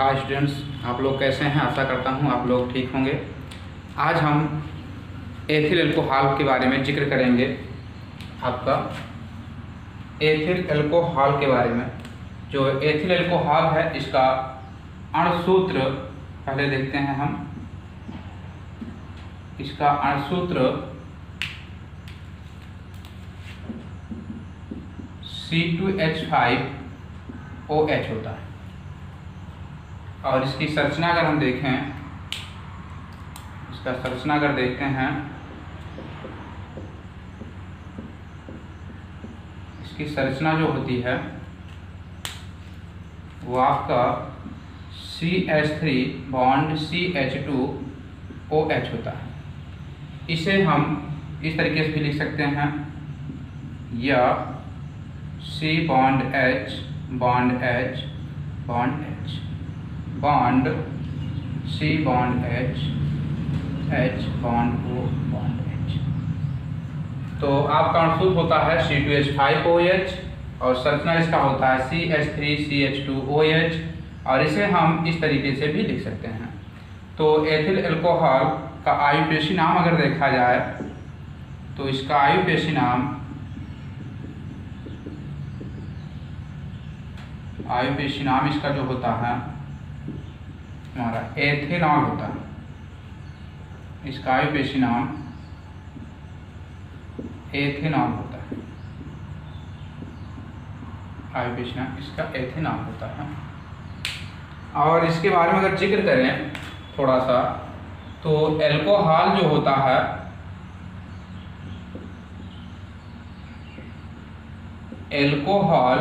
Hi students, आप लोग कैसे हैं। आशा करता हूं आप लोग ठीक होंगे। आज हम एथिल एल्कोहल के बारे में जिक्र करेंगे। आपका एथिल एल्कोहल के बारे में, जो एथिल एल्कोहल है इसका अणुसूत्र पहले देखते हैं हम। इसका अणुसूत्र C2H5OH होता है और इसकी संरचना अगर हम देखें, इसका संरचना अगर देखते हैं, इसकी संरचना जो होती है वो आपका CH3 बॉन्ड CH2OH होता है। इसे हम इस तरीके से भी लिख सकते हैं, या C bond H bond H bond H bond C bond H H bond O bond H। तो आपका अणुसूत्र होता है C2H5OH और संरचना इसका होता है CH3CH2OH, और इसे हम इस तरीके से भी लिख सकते हैं। तो एथिल एल्कोहल का आयुपेशी नाम अगर देखा जाए तो इसका आयुपेशी नाम इसका जो होता है हमारा एथेनॉल होता है। इसका आयुपेशी नाम एथेनॉल होता है। आयुपेशी नाम इसका एथेनॉल होता है। और इसके बारे में अगर जिक्र करें थोड़ा सा, तो एल्कोहल जो होता है एल्कोहल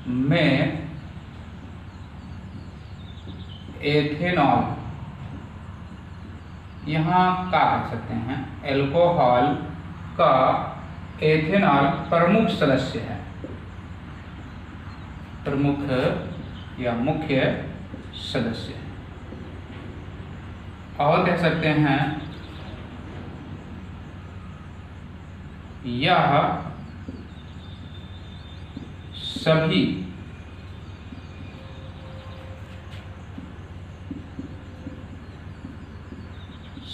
में एथेनॉल, यहाँ क्या कह सकते हैं, एल्कोहल का एथेनॉल प्रमुख सदस्य है, प्रमुख या मुख्य सदस्य है। और कह सकते हैं यह सभी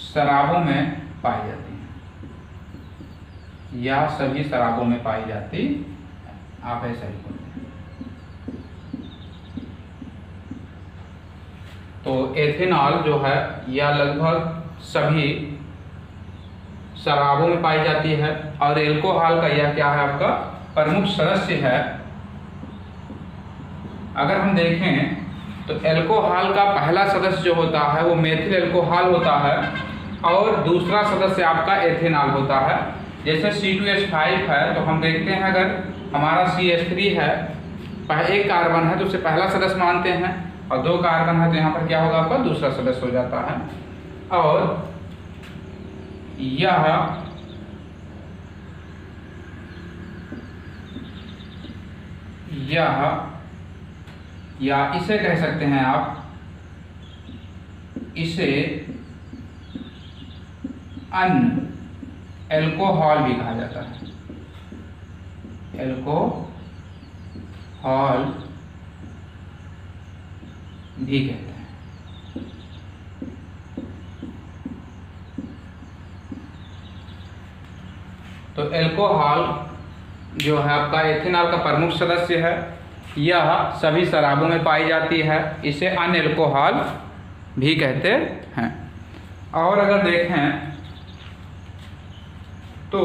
शराबों में पाई जाती है, या सभी शराबों में पाई जाती, आप ऐसा ही बोलते हैं। तो एथेनॉल जो है यह लगभग सभी शराबों में पाई जाती है, और एल्कोहल का यह क्या है, आपका प्रमुख सदस्य है। अगर हम देखें तो एल्कोहल का पहला सदस्य जो होता है वो मेथिल एल्कोहल होता है, और दूसरा सदस्य आपका एथेनॉल होता है। जैसे C2H5 है तो हम देखते हैं, अगर हमारा CH3 है, एक कार्बन है तो उसे पहला सदस्य मानते हैं, और दो कार्बन है तो यहाँ पर क्या होगा, आपका दूसरा सदस्य हो जाता है। और या इसे कह सकते हैं आप, इसे अन एल्कोहल भी कहा जाता है। एल्कोहल भी कहते हैं। तो एल्कोहल जो है आपका एथेनॉल का प्रमुख सदस्य है, यह सभी शराबों में पाई जाती है, इसे अन एल्कोहल भी कहते हैं। और अगर देखें तो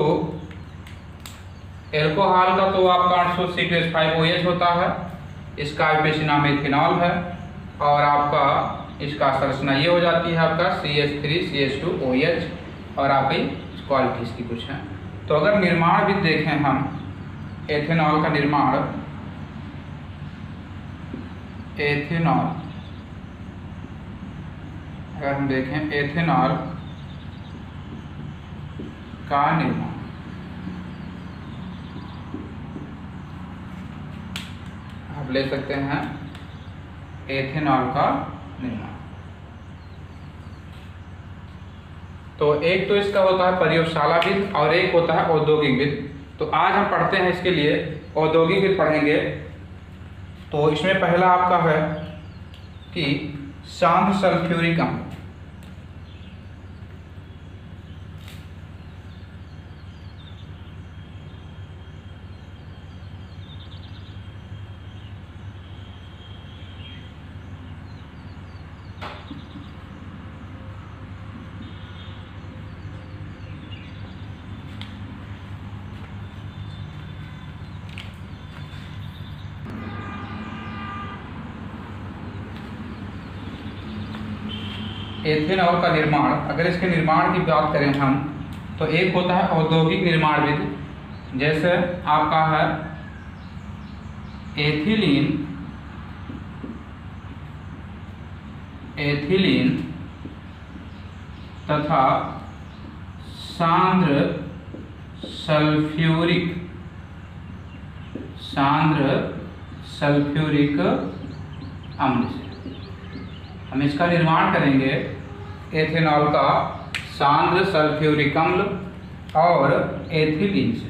एल्कोहल का तो आपका अणुसूत्र C2H5OH होता है, इसका आयुपेशी नाम एथेनॉल है, और आपका इसका संरचना ये हो जाती है आपका CH3CH2OH, और आपकी क्वालिटी इसकी कुछ है। तो अगर निर्माण भी देखें हम, एथेनॉल का निर्माण, एथेनॉल अगर हम देखें एथेनॉल का निर्माण, आप ले सकते हैं एथेनॉल का निर्माण। तो एक तो इसका होता है प्रयोगशालाविद और एक होता है औद्योगिक विद। तो आज हम पढ़ते हैं इसके लिए औद्योगिक विद पढ़ेंगे। तो इसमें पहला आपका है कि शांत सल्फ्यूरिक अम्ल। एथेनॉल का निर्माण, अगर इसके निर्माण की बात करें हम, तो एक होता है औद्योगिक निर्माण विधि, जैसे आपका है एथिलीन तथा सांद्र सल्फ्यूरिक अम्ल से हम इसका निर्माण करेंगे। एथेनॉल का सांद्र सल्फ्यूरिक अम्ल और एथिलीन से।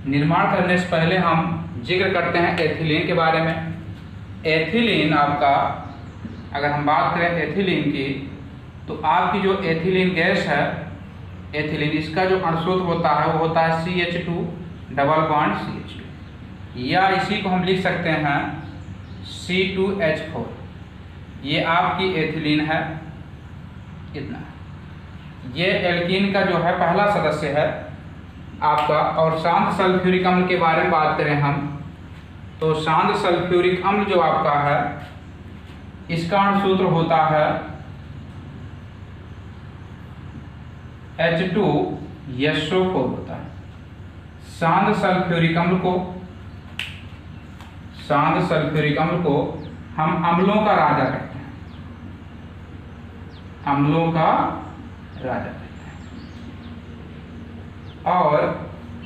निर्माण करने से पहले हम जिक्र करते हैं एथिलीन के बारे में। एथिलीन आपका, अगर हम बात करें एथिलीन की, तो आपकी जो एथिलीन गैस है, एथिलीन, इसका जो अणुसूत्र होता है वो होता है CH2 डबल बॉन्ड CH2, या इसी को हम लिख सकते हैं C2H4। ये आपकी एथिलीन है, इतना। ये एल्कीन का जो है पहला सदस्य है आपका। और शांत सल्फ्यूरिक अम्ल के बारे में बात करें हम, तो शांत सल्फ्यूरिक अम्ल जो आपका है, इसका अणुसूत्र होता है H2SO4 होता है। शांत सल्फ्यूरिक अम्ल को हम अम्लों का राजा कहते हैं, अम्लों का राजा कहते हैं। और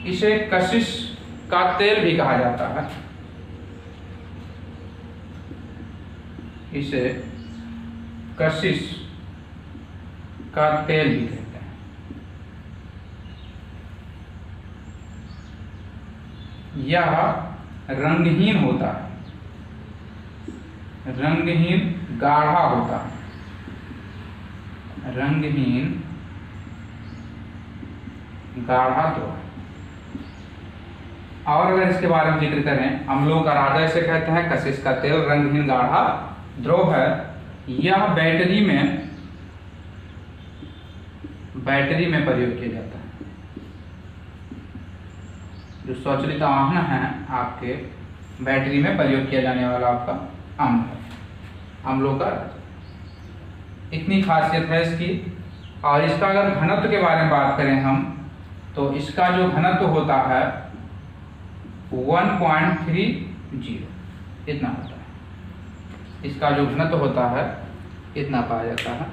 इसे कशिश का तेल भी कहा जाता है, इसे कशिश का तेल भी कहते हैं। यह रंगहीन होता है, रंगहीन गाढ़ा होता है, रंगहीन गाढ़ा तो है। और अगर इसके बारे में जिक्र करें, अम्लों का राजा इसे कहते हैं, कशिश का तेल रंगहीन गाढ़ा द्रव है। यह बैटरी में प्रयोग किया जाता है। जो स्वचालित वाहन है आपके, बैटरी में प्रयोग किया जाने वाला आपका अम्ल है, अम्लों का राजा। इतनी खासियत है इसकी। और इसका अगर घनत्व के बारे में बात करें हम, तो इसका जो घनत्व होता है 1.30, इतना होता है। इसका जो घनत्व होता है इतना पाया जाता है।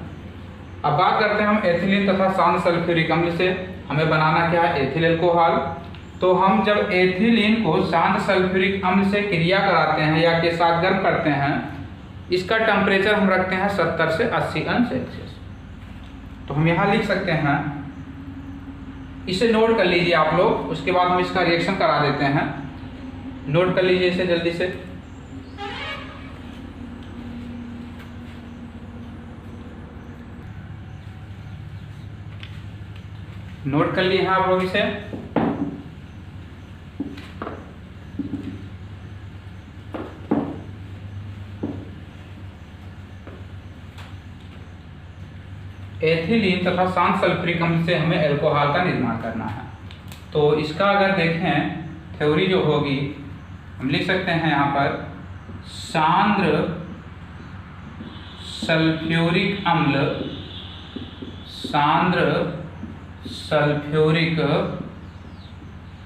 अब बात करते हैं हम एथिलीन तथा शांत सल्फ्यूरिक अम्ल से हमें बनाना क्या है, एथिल अल्कोहल। तो हम जब एथिलीन को शांत सल्फ्यूरिक अम्ल से क्रिया कराते हैं या के साथ गर्म करते हैं, इसका टेम्परेचर हम रखते हैं 70 से 80 अंश सेल्सियस। तो हम यहाँ लिख सकते हैं, इसे नोट कर लीजिए आप लोग, उसके बाद हम इसका रिएक्शन करा देते हैं। नोट कर लीजिए इसे जल्दी से। नोट कर लिए हैं आप लोग इसे। एथिलीन तथा शांत सल्फ्यूरिक अम्ल से हमें अल्कोहल का निर्माण करना है। तो इसका अगर देखें थ्योरी जो होगी, हम लिख सकते हैं यहाँ पर, सांद्र सल्फ्यूरिक अम्ल, सांद्र सल्फ्यूरिक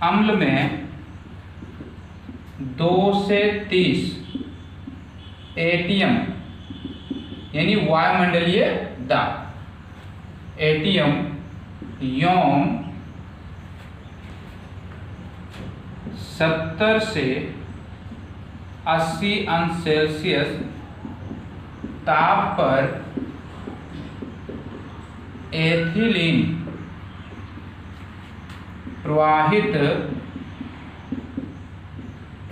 अम्ल में 2 से 30 एटीएम यानी वायुमंडलीय दाब, एटीएम यौम 70 से 80 अंश सेल्सियस ताप पर एथिलीन प्रवाहित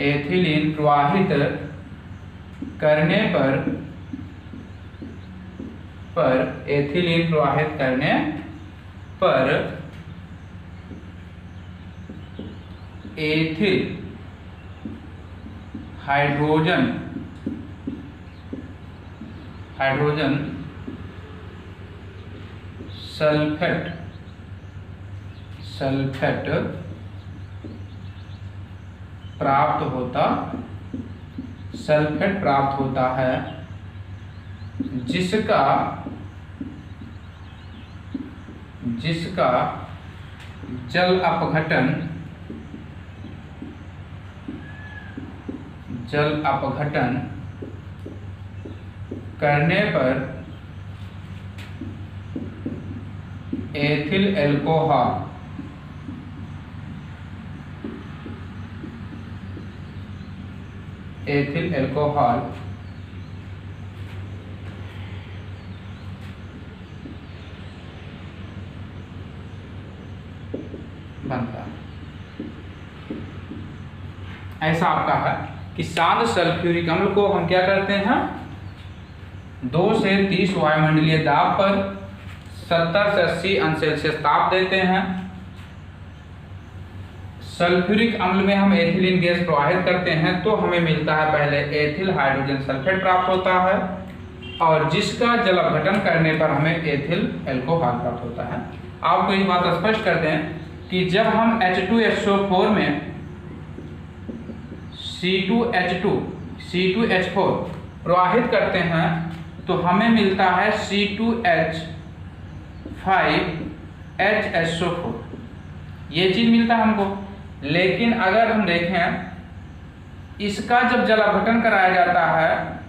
एथिलीन प्रवाहित करने पर एथिलीन प्रवाहित करने पर एथिल हाइड्रोजन सल्फेट प्राप्त होता है, जिसका जल अपघटन करने पर एथिल अल्कोहल बनता है। ऐसा आपका है कि शांत सल्फ्यूरिक अम्ल को हम क्या करते हैं, 2 से 30 वायुमंडलीय दाब पर 70 से 80 अंश सेल्सियस ताप देते हैं। सल्फ्यूरिक अम्ल में हम एथिलीन गैस प्रवाहित करते हैं तो हमें मिलता है पहले एथिल हाइड्रोजन सल्फेट प्राप्त होता है, और जिसका जल अपघटन करने पर हमें एथिल अल्कोहल प्राप्त होता है। आपको ये बात स्पष्ट कर दें कि जब हम H2SO4 में C2H4 प्रवाहित करते हैं तो हमें मिलता है C2H5HSO4, ये चीज मिलता है हमको। लेकिन अगर हम देखें इसका जब जल अपघटन कराया जाता है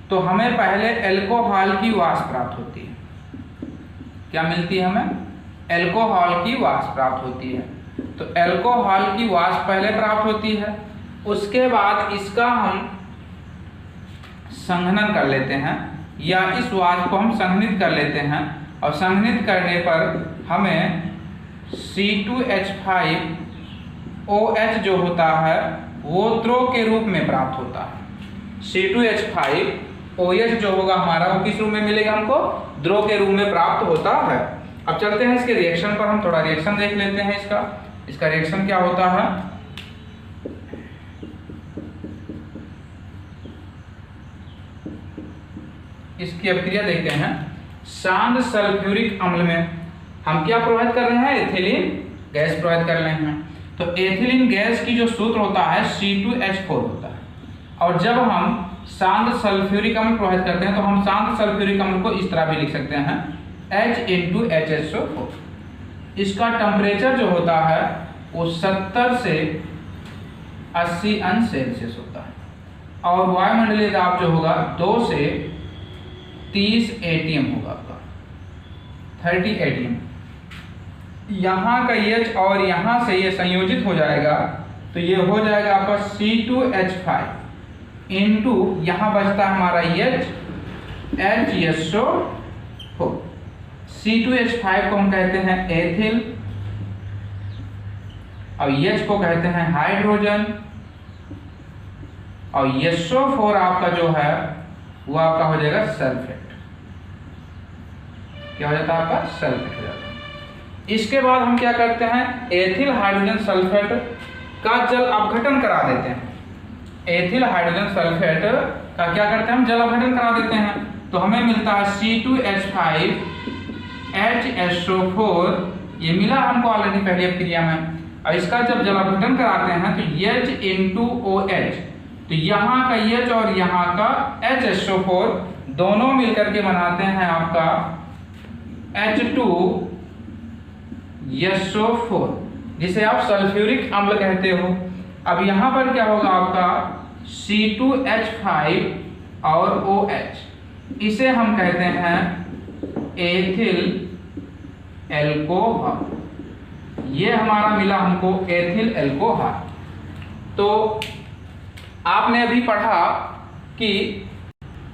तो हमें पहले अल्कोहल की वाष्प प्राप्त होती है। क्या मिलती है हमें? अल्कोहल की वाष्प प्राप्त होती है। तो अल्कोहल की वाष्प पहले प्राप्त होती है, उसके बाद इसका हम संघनन कर लेते हैं, या इस वाष्प को हम संघनित कर लेते हैं, और संघनित करने पर हमें C2H5OH जो होता है वो द्रव के रूप में प्राप्त होता है। C2H5OH जो होगा हमारा वो किस रूप में मिलेगा हमको? द्रव के रूप में प्राप्त होता है। अब चलते हैं इसके रिएक्शन पर, हम थोड़ा रिएक्शन देख लेते हैं इसका रिएक्शन क्या होता है। इसकी अभिक्रिया देखते हैं। शांत सल्फ्यूरिक अम्ल में हम क्या प्रवाहित कर रहे हैं? एथिलीन गैस प्रवाहित कर रहे हैं। तो एथिलीन गैस की जो सूत्र होता है C2H4 होता है, और जब हम शांत सल्फ्यूरिक अम्ल प्रवाहित करते हैं तो हम शांत सल्फ्यूरिक अम्ल को इस तरह भी लिख सकते हैं H×HSO4। इसका टेम्परेचर जो होता है वो 70 से 80 अंश सेल्सियस होता है, और वायुमंडलीय दाब जो होगा 2 से 30 atm होगा आपका, 30 atm। यहाँ का H और यहाँ से ये संयोजित हो जाएगा तो ये हो जाएगा आपका C2H5 इंटू यहाँ बचता है हमारा HSO4। C2H5 को हम कहते हैं एथिल, और H को कहते हैं हाइड्रोजन, और SO4 आपका जो है वो आपका हो जाएगा सल्फेट। क्या हो जाता है आपका? सल्फेट हो जाता है। इसके बाद हम क्या करते हैं? एथिल हाइड्रोजन सल्फेट का जल अपघटन करा देते हैं। एथिल हाइड्रोजन सल्फेट का क्या करते हैं? हम जल अपघटन करा देते हैं, तो हमें मिलता है C2H5HSO4। ये मिला हमको ऑलरेडी पहली अभिक्रिया में। और इसका जब जल अपघटन कराते हैं तो H×OH, तो यहाँ का H और यहाँ का HSO4 दोनों मिलकर के बनाते हैं आपका H2SO4, जिसे आप सल्फ्यूरिक अम्ल कहते हो। अब यहाँ पर क्या होगा आपका C2H5 और OH, इसे हम कहते हैं एथिल अल्कोहल। ये हमारा मिला हमको एथिल अल्कोहल। तो आपने अभी पढ़ा कि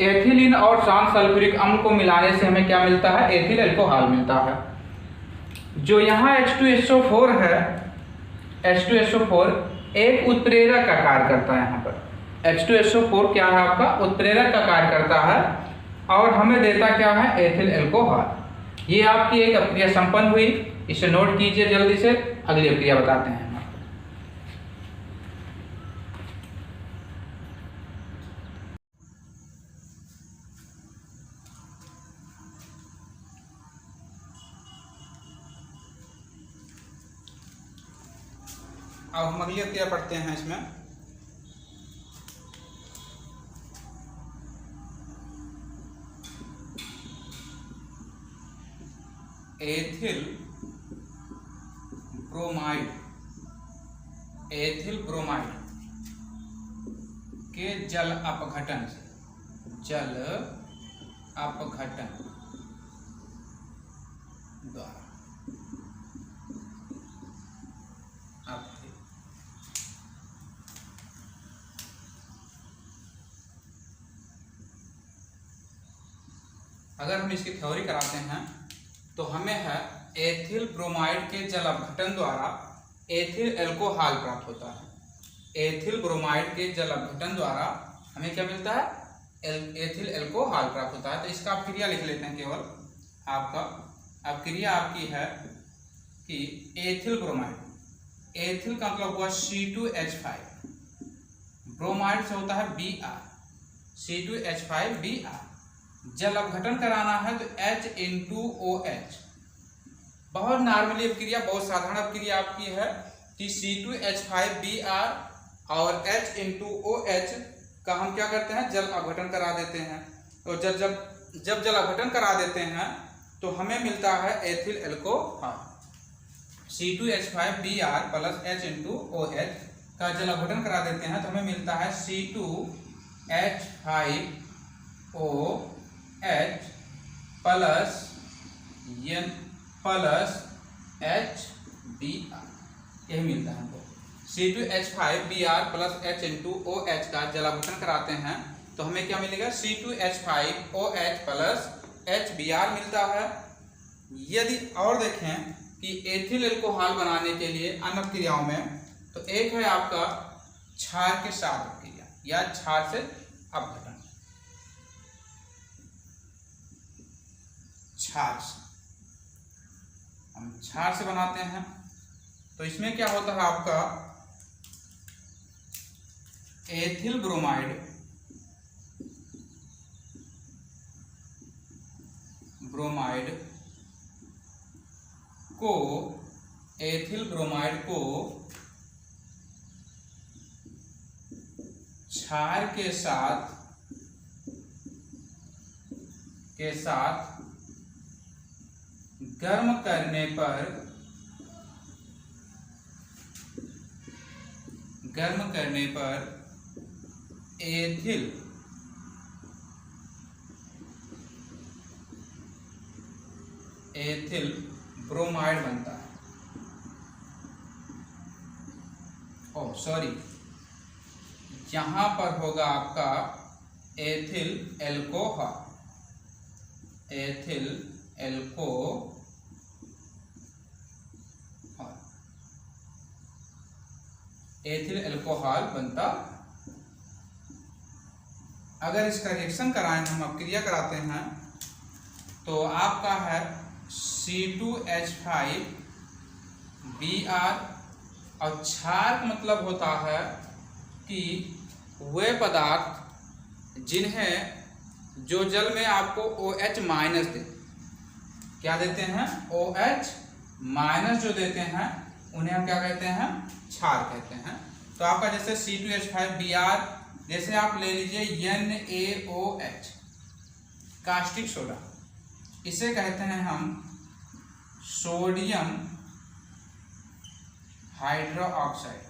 एथिलीन और शांत सल्फ्यूरिक अम्ल को मिलाने से हमें क्या मिलता है? एथिल अल्कोहल मिलता है। जो यहाँ H2SO4 है, H2SO4 एक उत्प्रेरक का कार्य करता है। यहाँ पर H2SO4 क्या है आपका उत्प्रेरक का कार्य करता है और हमें देता क्या है एथिल अल्कोहल। ये आपकी एक अभिक्रिया संपन्न हुई, इसे नोट कीजिए जल्दी से, अगली अभिक्रिया बताते हैं। अब हम अगली अभिक्रिया पढ़ते हैं। इसमें एथिल ब्रोमाइड के जल अपघटन द्वारा अगर हम इसकी थ्योरी कराते हैं तो हमें है एथिल ब्रोमाइड के जल अपघटन द्वारा एथिल अल्कोहल प्राप्त होता है। एथिल ब्रोमाइड के जल अपघटन द्वारा हमें क्या मिलता है एथिल अल्कोहल प्राप्त होता है। तो इसका अभिक्रिया लिख लेते हैं। केवल आपका अभिक्रिया आपकी है कि एथिल ब्रोमाइड, एथिल का मतलब हुआ C2H5, ब्रोमाइड से होता है Br, C2H5Br। जल अपघटन कराना है तो H*OH। बहुत नॉर्मली अभिक्रिया, बहुत साधारण अभिक्रिया आपकी है कि C2H5Br और H*OH का हम क्या करते हैं जल अपघटन करा देते हैं। तो जब जल अपघटन करा देते हैं तो हमें मिलता है ethyl alcohol. C2H5Br plus H*OH का जल अपघटन करा देते हैं तो हमें मिलता है C2H5OH प्लस HBr, यही मिलता है हमको। C2H5Br प्लस H*OH का जल अपघटन कराते हैं तो हमें क्या मिलेगा C2H5OH प्लस HBr मिलता है। यदि और देखें कि एथिल अल्कोहल बनाने के लिए अन्य क्रियाओं में तो एक है आपका क्षार के साथ क्रिया या क्षार से अपघटन। क्षार से हम क्षार से बनाते हैं तो इसमें क्या होता है आपका एथिल ब्रोमाइड को क्षार के साथ गर्म करने पर एथिल ब्रोमाइड बनता है। ओह सॉरी, यहां पर होगा आपका एथिल अल्कोहल बनता। अगर इसका रिएक्शन कराएं, हम अपक्रिया कराते हैं तो आपका है C2H5Br और क्षार का मतलब होता है कि वे पदार्थ जिन्हें जो जल में आपको OH माइनस दे, क्या देते हैं OH माइनस जो देते हैं उन्हें हम क्या कहते हैं क्षार कहते हैं। तो आपका जैसे C2H5Br, जैसे आप ले लीजिए NaOH कास्टिक सोडा, इसे कहते हैं हम सोडियम हाइड्रोक्साइड,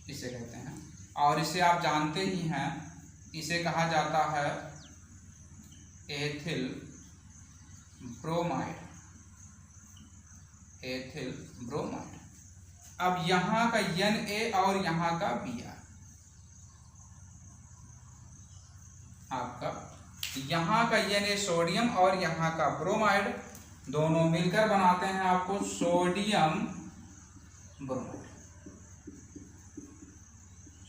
इसे कहते हैं। और इसे आप जानते ही हैं, इसे कहा जाता है एथिल ब्रोमाइड। अब यहाँ का Na और यहाँ का Br, आपका यहाँ का Na सोडियम और यहाँ का ब्रोमाइड, दोनों मिलकर बनाते हैं आपको सोडियम ब्रोमाइड।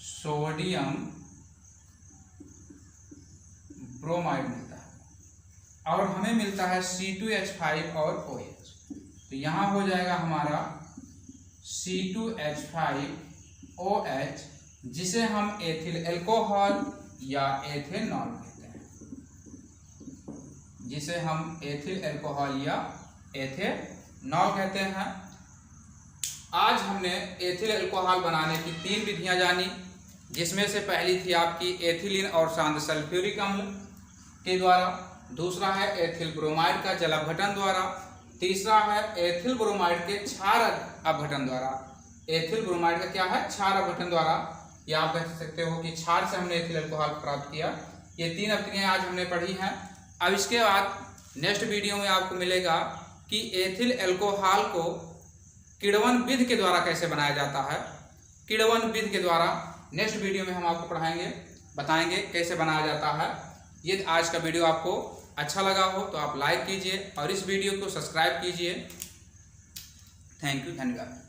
सोडियम ब्रोमाइड मिलता है और हमें मिलता है C2H5 और OH। तो यहाँ हो जाएगा हमारा C2H5OH, जिसे हम एथिल अल्कोहल या एथेनॉल कहते हैं, जिसे हम एथिल अल्कोहल या एथेनॉल कहते हैं। आज हमने एथिल अल्कोहल बनाने की 3 विधियां जानी, जिसमें से पहली थी आपकी एथिलीन और शांत सल्फ्यूरिक अम्ल के द्वारा, दूसरा है एथिल ब्रोमाइड का जल अपघटन द्वारा, तीसरा है एथिल ब्रोमाइड के क्षार अपघटन द्वारा। एथिल ब्रोमाइड का क्या है? क्षार अपघटन द्वारा, या आप कह सकते हो कि क्षार से हमने एथिल अल्कोहल प्राप्त किया। ये 3 अभिक्रियाएं आज हमने पढ़ी हैं। अब इसके बाद नेक्स्ट वीडियो में आपको मिलेगा कि एथिल अल्कोहल को किण्वन विधि के द्वारा कैसे बनाया जाता है। किण्वन विधि के द्वारा नेक्स्ट वीडियो में हम आपको पढ़ाएंगे, बताएंगे कैसे बनाया जाता है। ये आज का वीडियो आपको अच्छा लगा हो तो आप लाइक कीजिए और इस वीडियो को सब्सक्राइब कीजिए। थैंक यू, धन्यवाद।